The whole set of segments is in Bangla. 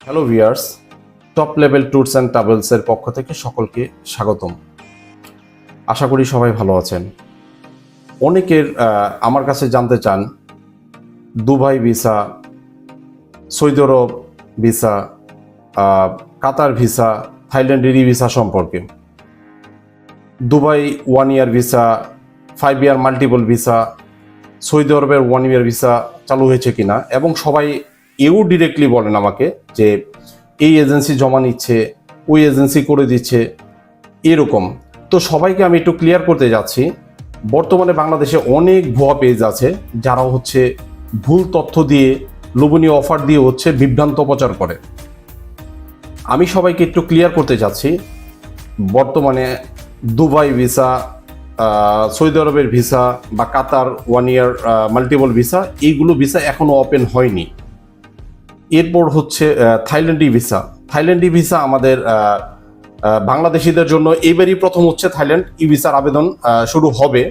Hello viewers, top level tours and ট্রাভেলসের পক্ষ থেকে সকলকে স্বাগতম। আশা করি সবাই ভালো আছেন। অনেকের আমার কাছে জানতে চান দুবাই ভিসা, সৌদি আরব ভিসা, কাতার ভিসা, থাইল্যান্ডের ভিসা সম্পর্কে। দুবাই 1 ইয়ার ভিসা, 5 ইয়ার মাল্টিপল ভিসা, সৌদি আরবের 1 ইয়ার ভিসা চালু হয়েছে কিনা, এবং সবাই ডিরেক্টলি বলেন আমাকে যে এই এজেন্সি জমা নিচ্ছে, ওই এজেন্সি করে দিচ্ছে, এরকম। তো সবাইকে আমি একটু ক্লিয়ার করতে যাচ্ছি, বর্তমানে বাংলাদেশে অনেক ভুয়া পেজ আছে যারা ভুল তথ্য দিয়ে, লোভনীয় অফার দিয়ে বিভ্রান্ত প্রচার করে। আমি সবাইকে একটু ক্লিয়ার করতে যাচ্ছি, বর্তমানে দুবাই ভিসা, সৌদি আরবের ভিসা বা কাতার 1 ইয়ার মাল্টিপল ভিসা, এইগুলো ভিসা এখনো ওপেন হয়নি। এরপর থাইল্যান্ডি ভিসা। থাইল্যান্ডি ভিসা আমাদের বাংলাদেশিদের জন্য এবারই প্রথম থাইল্যান্ড ভিসার আবেদন শুরু হবে।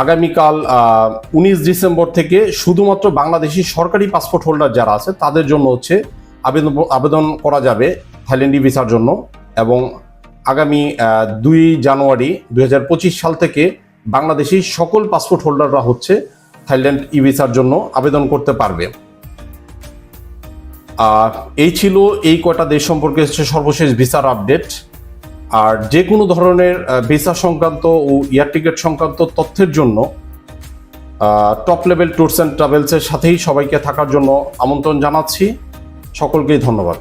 আগামীকাল 19 ডিসেম্বর থেকে শুধুমাত্র বাংলাদেশি সরকারি পাসপোর্ট হোল্ডার যারা আছে তাদের জন্য আবেদন করা যাবে থাইল্যান্ডি ভিসার জন্য, এবং আগামী 2 জানুয়ারি 2025 সাল থেকে বাংলাদেশি সকল পাসপোর্ট হোল্ডাররা থাইল্যান্ড ভিসার জন্য আবেদন করতে পারবে। এই ছিল এই কয়টা দেশ সম্পর্কে সর্বশেষ ভিসার আপডেট। আর যে কোনো ধরনের ভিসা সংক্রান্ত ও এয়ার টিকিট সংক্রান্ত তথ্যের জন্য টপ লেভেল ট্যুরস অ্যান্ড ট্রাভেলসের সাথেই সবাইকে থাকার জন্য আমন্ত্রণ জানাচ্ছি। সকলকেই ধন্যবাদ।